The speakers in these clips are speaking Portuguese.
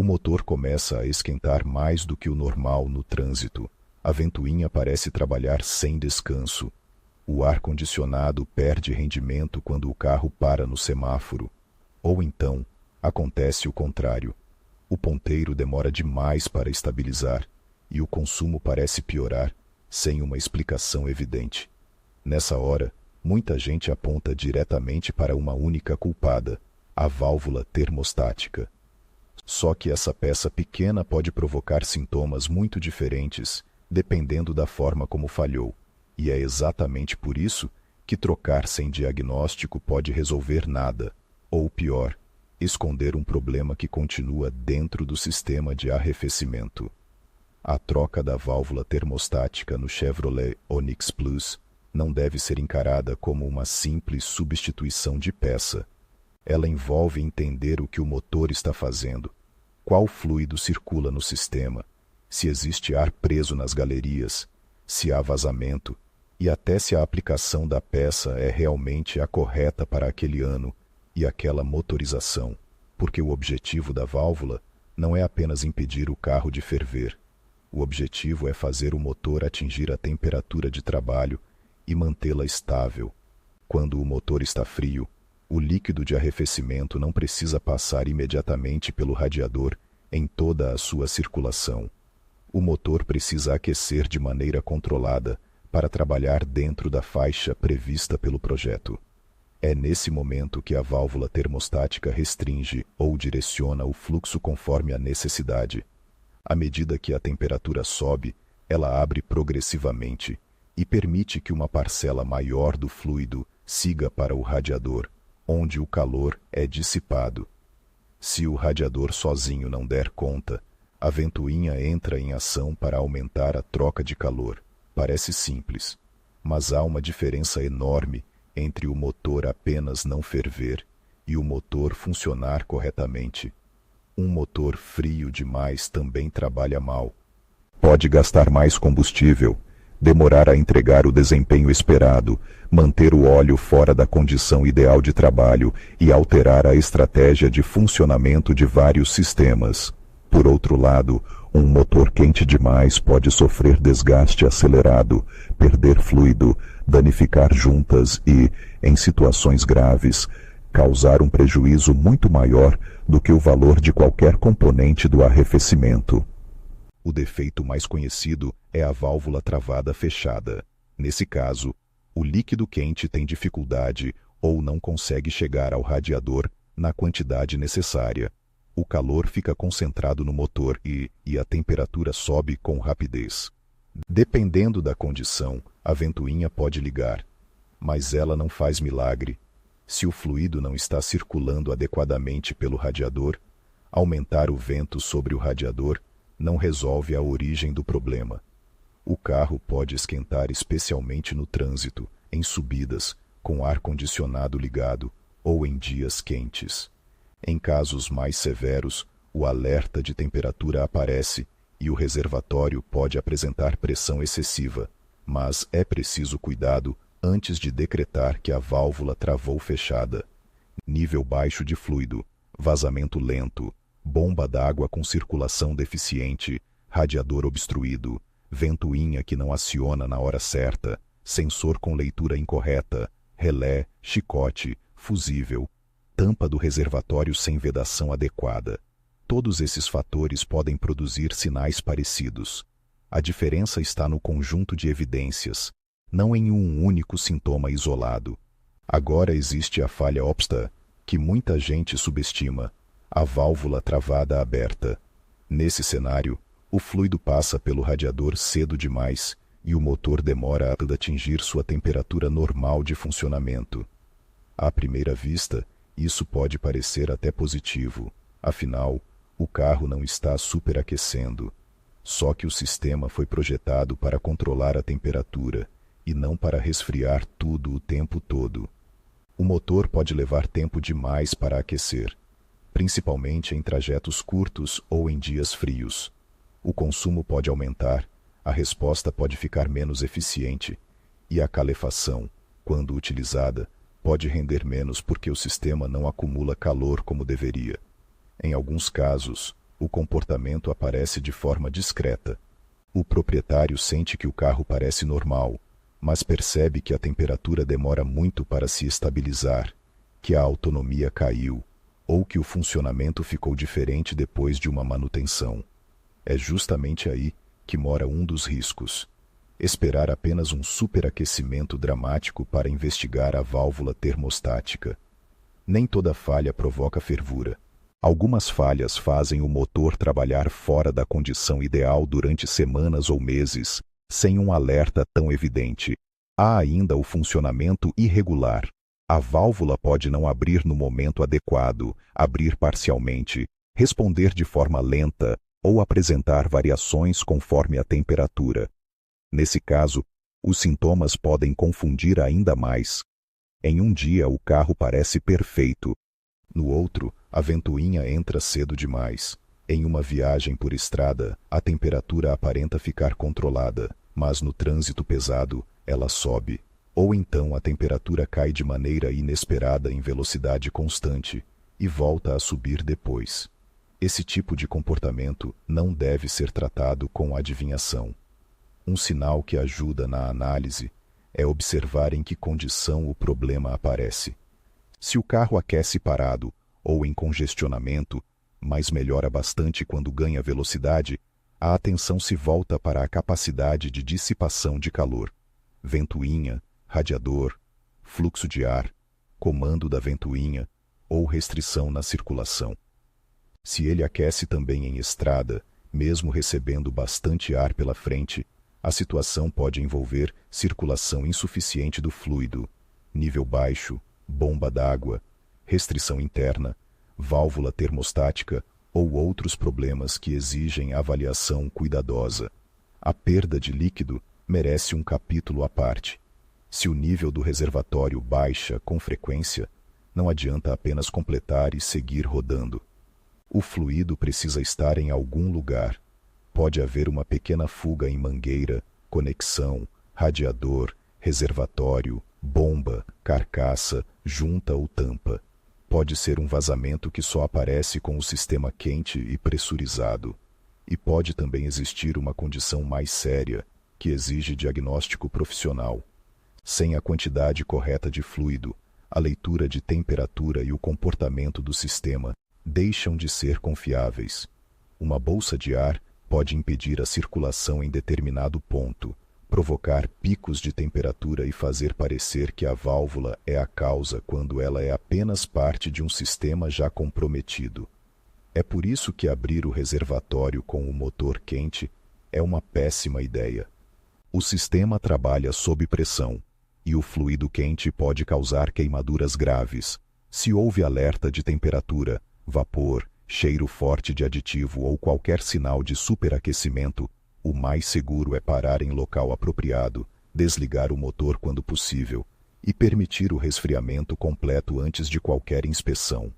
motor começa a esquentar mais do que o normal no trânsito. A ventoinha parece trabalhar sem descanso. O ar-condicionado perde rendimento quando o carro para no semáforo. Ou então, acontece o contrário. O ponteiro demora demais para estabilizar e o consumo parece piorar sem uma explicação evidente. Nessa hora, muita gente aponta diretamente para uma única culpada, a válvula termostática. Só que essa peça pequena pode provocar sintomas muito diferentes, dependendo da forma como falhou. E é exatamente por isso que trocar sem diagnóstico pode resolver nada, ou pior, esconder um problema que continua dentro do sistema de arrefecimento. A troca da válvula termostática no Chevrolet Onix Plus não deve ser encarada como uma simples substituição de peça. Ela envolve entender o que o motor está fazendo, qual fluido circula no sistema, se existe ar preso nas galerias, se há vazamento e até se a aplicação da peça é realmente a correta para aquele ano e aquela motorização, porque o objetivo da válvula não é apenas impedir o carro de ferver. O objetivo é fazer o motor atingir a temperatura de trabalho e mantê-la estável. Quando o motor está frio, o líquido de arrefecimento não precisa passar imediatamente pelo radiador em toda a sua circulação. O motor precisa aquecer de maneira controlada para trabalhar dentro da faixa prevista pelo projeto. É nesse momento que a válvula termostática restringe ou direciona o fluxo conforme a necessidade. À medida que a temperatura sobe, ela abre progressivamente e permite que uma parcela maior do fluido siga para o radiador, onde o calor é dissipado. Se o radiador sozinho não der conta, a ventoinha entra em ação para aumentar a troca de calor. Parece simples, mas há uma diferença enorme entre o motor apenas não ferver e o motor funcionar corretamente. Um motor frio demais também trabalha mal. Pode gastar mais combustível, demorar a entregar o desempenho esperado, manter o óleo fora da condição ideal de trabalho e alterar a estratégia de funcionamento de vários sistemas. Por outro lado, um motor quente demais pode sofrer desgaste acelerado, perder fluido, danificar juntas e, em situações graves, causar um prejuízo muito maior do que o valor de qualquer componente do arrefecimento. O defeito mais conhecido é a válvula travada fechada. Nesse caso, o líquido quente tem dificuldade ou não consegue chegar ao radiador na quantidade necessária. O calor fica concentrado no motor e a temperatura sobe com rapidez. Dependendo da condição, a ventoinha pode ligar, mas ela não faz milagre. Se o fluido não está circulando adequadamente pelo radiador, aumentar o vento sobre o radiador não resolve a origem do problema. O carro pode esquentar especialmente no trânsito, em subidas, com ar-condicionado ligado ou em dias quentes. Em casos mais severos, o alerta de temperatura aparece e o reservatório pode apresentar pressão excessiva, mas é preciso cuidado antes de decretar que a válvula travou fechada. Nível baixo de fluido, vazamento lento, bomba d'água com circulação deficiente, radiador obstruído, ventoinha que não aciona na hora certa, sensor com leitura incorreta, relé, chicote, fusível, tampa do reservatório sem vedação adequada. Todos esses fatores podem produzir sinais parecidos. A diferença está no conjunto de evidências, não em um único sintoma isolado. Agora existe a falha obsta, que muita gente subestima, a válvula travada aberta. Nesse cenário, o fluido passa pelo radiador cedo demais e o motor demora a atingir sua temperatura normal de funcionamento. À primeira vista, isso pode parecer até positivo, afinal, o carro não está superaquecendo. Só que o sistema foi projetado para controlar a temperatura e não para resfriar tudo o tempo todo. O motor pode levar tempo demais para aquecer, principalmente em trajetos curtos ou em dias frios. O consumo pode aumentar, a resposta pode ficar menos eficiente e a calefação, quando utilizada, pode render menos porque o sistema não acumula calor como deveria. Em alguns casos, O comportamento aparece de forma discreta. O proprietário sente que o carro parece normal, mas percebe que a temperatura demora muito para se estabilizar, que a autonomia caiu, ou que o funcionamento ficou diferente depois de uma manutenção. É justamente aí que mora um dos riscos. Esperar apenas um superaquecimento dramático para investigar a válvula termostática. Nem toda falha provoca fervura. Algumas falhas fazem o motor trabalhar fora da condição ideal durante semanas ou meses, sem um alerta tão evidente. Há ainda o funcionamento irregular. A válvula pode não abrir no momento adequado, abrir parcialmente, responder de forma lenta ou apresentar variações conforme a temperatura. Nesse caso, os sintomas podem confundir ainda mais. Em um dia o carro parece perfeito. No outro, a ventoinha entra cedo demais. Em uma viagem por estrada, a temperatura aparenta ficar controlada, mas no trânsito pesado, ela sobe. Ou então a temperatura cai de maneira inesperada em velocidade constante e volta a subir depois. Esse tipo de comportamento não deve ser tratado com adivinhação. Um sinal que ajuda na análise é observar em que condição o problema aparece. Se o carro aquece parado ou em congestionamento, mas melhora bastante quando ganha velocidade, a atenção se volta para a capacidade de dissipação de calor. Ventoinha, radiador, fluxo de ar, comando da ventoinha ou restrição na circulação. Se ele aquece também em estrada, mesmo recebendo bastante ar pela frente, a situação pode envolver circulação insuficiente do fluido, nível baixo, bomba d'água, restrição interna, válvula termostática ou outros problemas que exigem avaliação cuidadosa. A perda de líquido merece um capítulo à parte. Se o nível do reservatório baixa com frequência, não adianta apenas completar e seguir rodando. O fluido precisa estar em algum lugar. Pode haver uma pequena fuga em mangueira, conexão, radiador, reservatório, bomba, carcaça, junta ou tampa. Pode ser um vazamento que só aparece com o sistema quente e pressurizado. E pode também existir uma condição mais séria, que exige diagnóstico profissional. Sem a quantidade correta de fluido, a leitura de temperatura e o comportamento do sistema deixam de ser confiáveis. Uma bolsa de ar pode impedir a circulação em determinado ponto, provocar picos de temperatura e fazer parecer que a válvula é a causa quando ela é apenas parte de um sistema já comprometido. É por isso que abrir o reservatório com o motor quente é uma péssima ideia. O sistema trabalha sob pressão, e o fluido quente pode causar queimaduras graves. Se houve alerta de temperatura, vapor, cheiro forte de aditivo ou qualquer sinal de superaquecimento, o mais seguro é parar em local apropriado, desligar o motor quando possível e permitir o resfriamento completo antes de qualquer inspeção.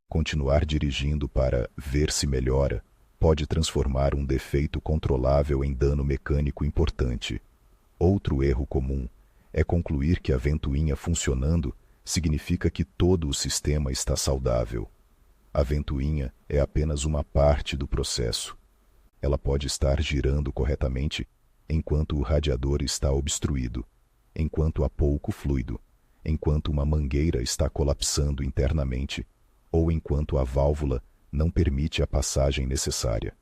Continuar dirigindo para ver se melhora pode transformar um defeito controlável em dano mecânico importante. Outro erro comum é concluir que a ventoinha funcionando significa que todo o sistema está saudável. A ventoinha é apenas uma parte do processo. Ela pode estar girando corretamente enquanto o radiador está obstruído, enquanto há pouco fluido, enquanto uma mangueira está colapsando internamente, ou enquanto a válvula não permite a passagem necessária.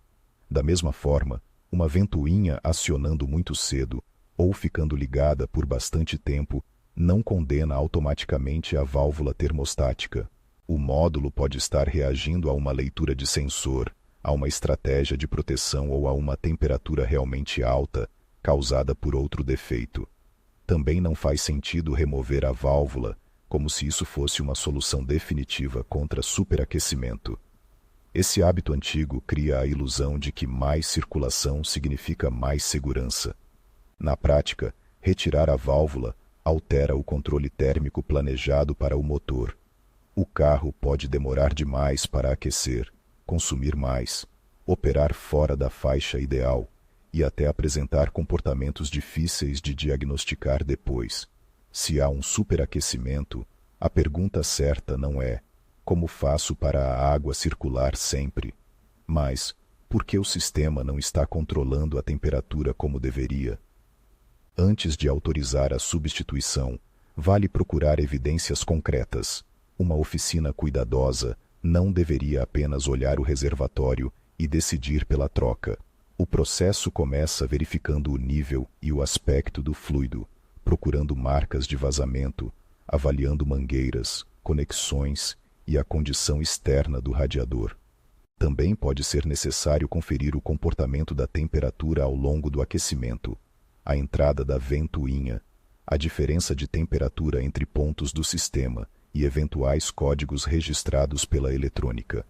Da mesma forma, uma ventoinha acionando muito cedo ou ficando ligada por bastante tempo não condena automaticamente a válvula termostática. O módulo pode estar reagindo a uma leitura de sensor, a uma estratégia de proteção ou a uma temperatura realmente alta, causada por outro defeito. Também não faz sentido remover a válvula, como se isso fosse uma solução definitiva contra superaquecimento. Esse hábito antigo cria a ilusão de que mais circulação significa mais segurança. Na prática, retirar a válvula altera o controle térmico planejado para o motor. O carro pode demorar demais para aquecer, consumir mais, operar fora da faixa ideal e até apresentar comportamentos difíceis de diagnosticar depois. Se há um superaquecimento, a pergunta certa não é: como faço para a água circular sempre? Mas, por que o sistema não está controlando a temperatura como deveria? Antes de autorizar a substituição, vale procurar evidências concretas. Uma oficina cuidadosa não deveria apenas olhar o reservatório e decidir pela troca. O processo começa verificando o nível e o aspecto do fluido, procurando marcas de vazamento, avaliando mangueiras, conexões e a condição externa do radiador. Também pode ser necessário conferir o comportamento da temperatura ao longo do aquecimento, a entrada da ventoinha, a diferença de temperatura entre pontos do sistema e eventuais códigos registrados pela eletrônica.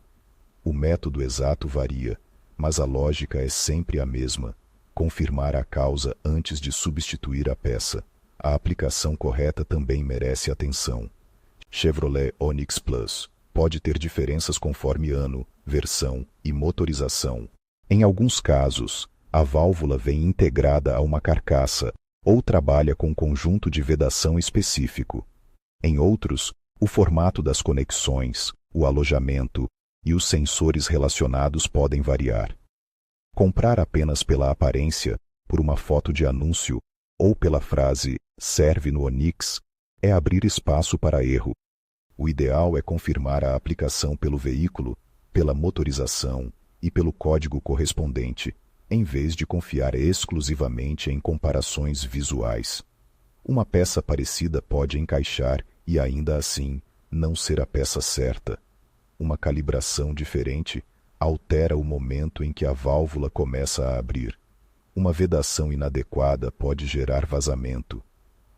O método exato varia, mas a lógica é sempre a mesma: confirmar a causa antes de substituir a peça. A aplicação correta também merece atenção. Chevrolet Onix Plus pode ter diferenças conforme ano, versão e motorização. Em alguns casos, a válvula vem integrada a uma carcaça ou trabalha com um conjunto de vedação específico. Em outros, o formato das conexões, o alojamento e os sensores relacionados podem variar. Comprar apenas pela aparência, por uma foto de anúncio ou pela frase "serve no Onix" é abrir espaço para erro. O ideal é confirmar a aplicação pelo veículo, pela motorização e pelo código correspondente, em vez de confiar exclusivamente em comparações visuais. Uma peça parecida pode encaixar e ainda assim não ser a peça certa. Uma calibração diferente altera o momento em que a válvula começa a abrir. Uma vedação inadequada pode gerar vazamento.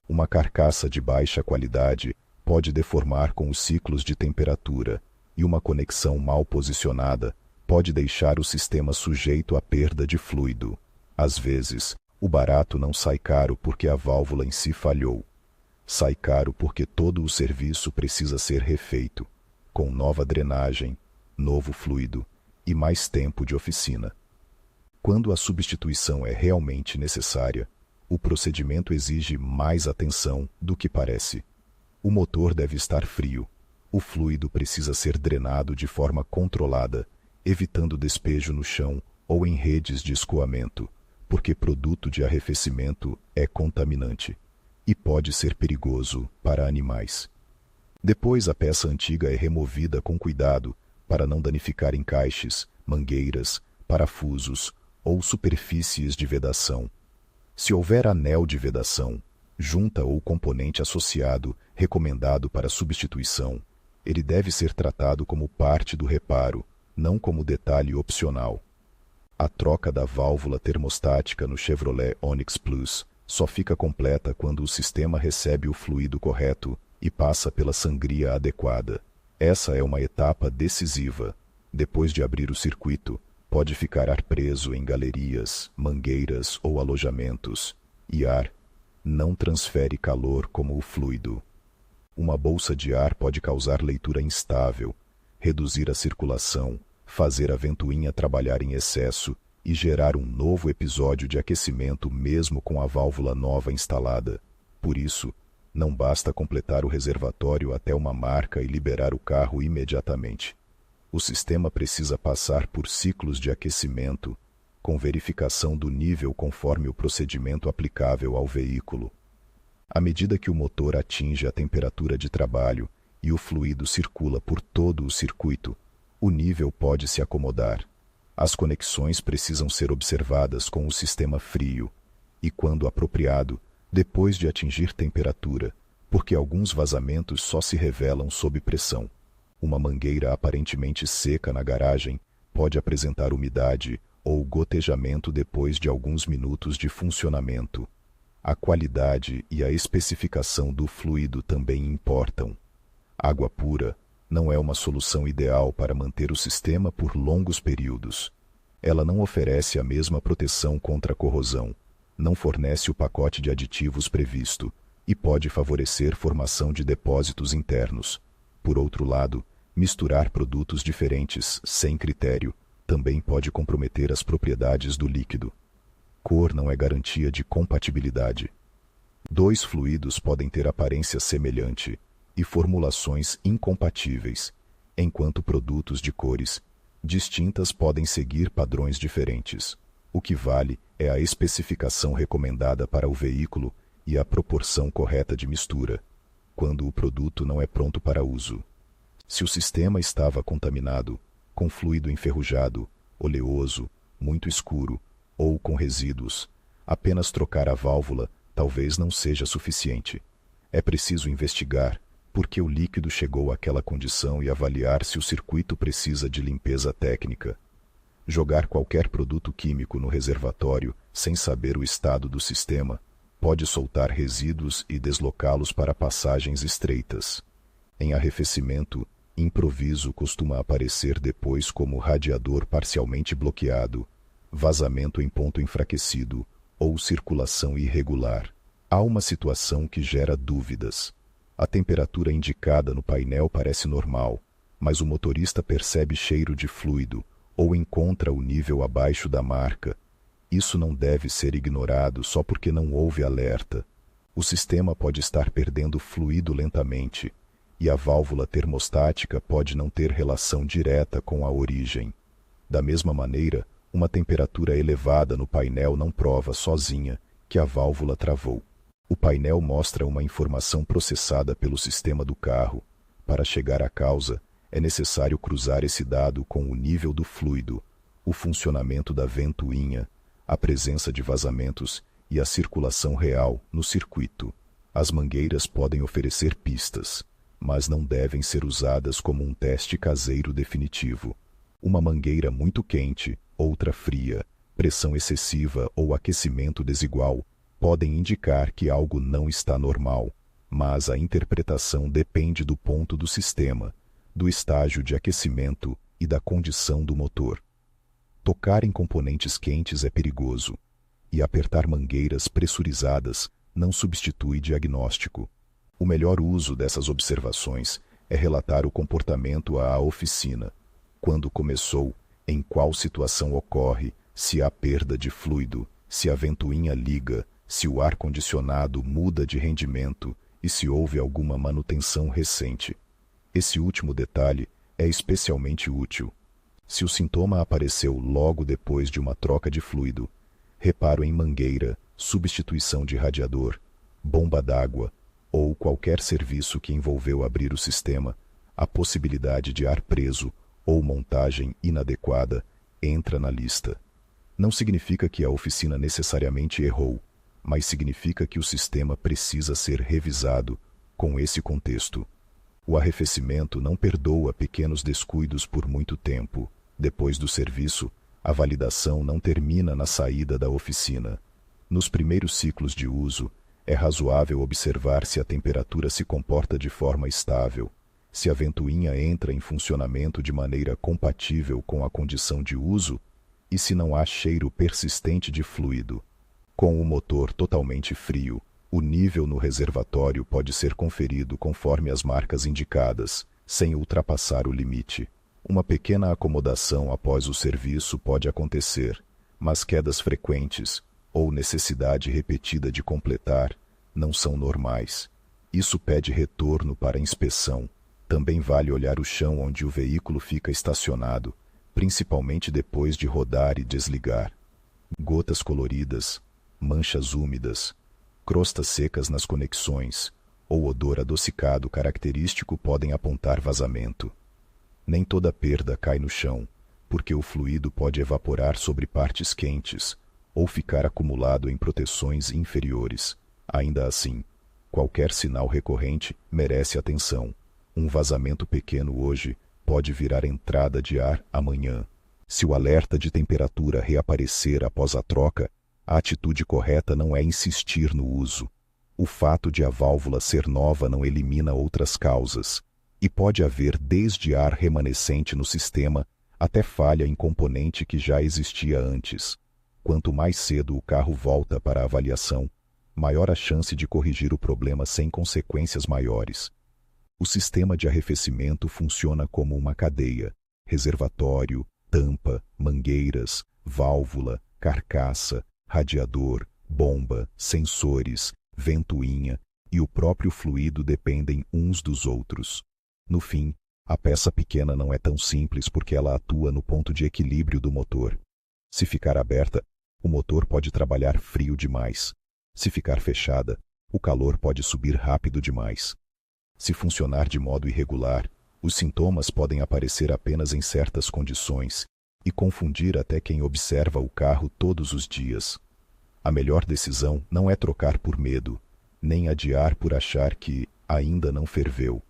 Uma carcaça de baixa qualidade pode deformar com os ciclos de temperatura, e uma conexão mal posicionada pode deixar o sistema sujeito à perda de fluido. Às vezes, o barato não sai caro porque a válvula em si falhou. Sai caro porque todo o serviço precisa ser refeito, com nova drenagem, novo fluido e mais tempo de oficina. Quando a substituição é realmente necessária, o procedimento exige mais atenção do que parece. O motor deve estar frio. O fluido precisa ser drenado de forma controlada, evitando despejo no chão ou em redes de escoamento, porque produto de arrefecimento é contaminante e pode ser perigoso para animais. Depois, a peça antiga é removida com cuidado para não danificar encaixes, mangueiras, parafusos ou superfícies de vedação. Se houver anel de vedação, junta ou componente associado recomendado para substituição, ele deve ser tratado como parte do reparo, não como detalhe opcional. A troca da válvula termostática no Chevrolet Onix Plus só fica completa quando o sistema recebe o fluido correto e passa pela sangria adequada. Essa é uma etapa decisiva. Depois de abrir o circuito, pode ficar ar preso em galerias, mangueiras ou alojamentos, e ar não transfere calor como o fluido. Uma bolsa de ar pode causar leitura instável, reduzir a circulação, fazer a ventoinha trabalhar em excesso e gerar um novo episódio de aquecimento mesmo com a válvula nova instalada. Por isso, não basta completar o reservatório até uma marca e liberar o carro imediatamente. O sistema precisa passar por ciclos de aquecimento, com verificação do nível conforme o procedimento aplicável ao veículo. À medida que o motor atinge a temperatura de trabalho e o fluido circula por todo o circuito, o nível pode se acomodar. As conexões precisam ser observadas com o sistema frio e, quando apropriado, depois de atingir temperatura, porque alguns vazamentos só se revelam sob pressão. Uma mangueira aparentemente seca na garagem pode apresentar umidade ou gotejamento depois de alguns minutos de funcionamento. A qualidade e a especificação do fluido também importam. Água pura não é uma solução ideal para manter o sistema por longos períodos. Ela não oferece a mesma proteção contra a corrosão, não fornece o pacote de aditivos previsto e pode favorecer formação de depósitos internos. Por outro lado, misturar produtos diferentes sem critério também pode comprometer as propriedades do líquido. Cor não é garantia de compatibilidade. Dois fluidos podem ter aparência semelhante e formulações incompatíveis, enquanto produtos de cores Distintas podem seguir padrões diferentes. O que vale é a especificação recomendada para o veículo e a proporção correta de mistura, quando o produto não é pronto para uso. Se o sistema estava contaminado, com fluido enferrujado, oleoso, muito escuro ou com resíduos, apenas trocar a válvula talvez não seja suficiente. É preciso investigar por que o líquido chegou àquela condição e avaliar se o circuito precisa de limpeza técnica. Jogar qualquer produto químico no reservatório sem saber o estado do sistema pode soltar resíduos e deslocá-los para passagens estreitas. Em arrefecimento, improviso costuma aparecer depois como radiador parcialmente bloqueado, vazamento em ponto enfraquecido ou circulação irregular. Há uma situação que gera dúvidas. A temperatura indicada no painel parece normal, mas o motorista percebe cheiro de fluido ou encontra o nível abaixo da marca. Isso não deve ser ignorado só porque não houve alerta. O sistema pode estar perdendo fluido lentamente, e a válvula termostática pode não ter relação direta com a origem. Da mesma maneira, uma temperatura elevada no painel não prova sozinha que a válvula travou. O painel mostra uma informação processada pelo sistema do carro. Para chegar à causa, é necessário cruzar esse dado com o nível do fluido, o funcionamento da ventoinha, a presença de vazamentos e a circulação real no circuito. As mangueiras podem oferecer pistas, mas não devem ser usadas como um teste caseiro definitivo. Uma mangueira muito quente, outra fria, pressão excessiva ou aquecimento desigual podem indicar que algo não está normal, mas a interpretação depende do ponto do sistema, do estágio de aquecimento e da condição do motor. Tocar em componentes quentes é perigoso, e apertar mangueiras pressurizadas não substitui diagnóstico. O melhor uso dessas observações é relatar o comportamento à oficina. Quando começou, em qual situação ocorre, se há perda de fluido, se a ventoinha liga, se o ar-condicionado muda de rendimento e se houve alguma manutenção recente. Esse último detalhe é especialmente útil. Se o sintoma apareceu logo depois de uma troca de fluido, reparo em mangueira, substituição de radiador, bomba d'água ou qualquer serviço que envolveu abrir o sistema, a possibilidade de ar preso ou montagem inadequada entra na lista. Não significa que a oficina necessariamente errou, mas significa que o sistema precisa ser revisado com esse contexto. O arrefecimento não perdoa pequenos descuidos por muito tempo. Depois do serviço, a validação não termina na saída da oficina. Nos primeiros ciclos de uso, é razoável observar se a temperatura se comporta de forma estável, se a ventoinha entra em funcionamento de maneira compatível com a condição de uso e se não há cheiro persistente de fluido. Com o motor totalmente frio, o nível no reservatório pode ser conferido conforme as marcas indicadas, sem ultrapassar o limite. Uma pequena acomodação após o serviço pode acontecer, mas quedas frequentes ou necessidade repetida de completar não são normais. Isso pede retorno para inspeção. Também vale olhar o chão onde o veículo fica estacionado, principalmente depois de rodar e desligar. Gotas coloridas, manchas úmidas, crostas secas nas conexões ou odor adocicado característico podem apontar vazamento. Nem toda perda cai no chão, porque o fluido pode evaporar sobre partes quentes ou ficar acumulado em proteções inferiores. Ainda assim, qualquer sinal recorrente merece atenção. Um vazamento pequeno hoje pode virar entrada de ar amanhã. Se o alerta de temperatura reaparecer após a troca, a atitude correta não é insistir no uso. O fato de a válvula ser nova não elimina outras causas, e pode haver desde ar remanescente no sistema até falha em componente que já existia antes. Quanto mais cedo o carro volta para a avaliação, maior a chance de corrigir o problema sem consequências maiores. O sistema de arrefecimento funciona como uma cadeia: reservatório, tampa, mangueiras, válvula, carcaça, radiador, bomba, sensores, ventoinha e o próprio fluido dependem uns dos outros. No fim, A peça pequena não é tão simples porque ela atua no ponto de equilíbrio do motor. Se ficar aberta, o motor pode trabalhar frio demais. Se ficar fechada, o calor pode subir rápido demais. Se funcionar de modo irregular, os sintomas podem aparecer apenas em certas condições e confundir até quem observa o carro todos os dias. A melhor decisão não é trocar por medo, nem adiar por achar que ainda não ferveu.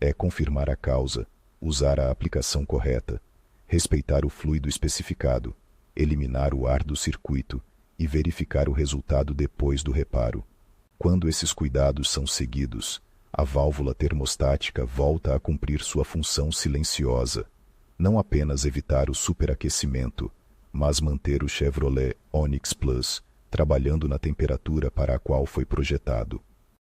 É confirmar a causa, usar a aplicação correta, respeitar o fluido especificado, eliminar o ar do circuito e verificar o resultado depois do reparo. Quando esses cuidados são seguidos, a válvula termostática volta a cumprir sua função silenciosa, não apenas evitar o superaquecimento, mas manter o Chevrolet Onix Plus trabalhando na temperatura para a qual foi projetado.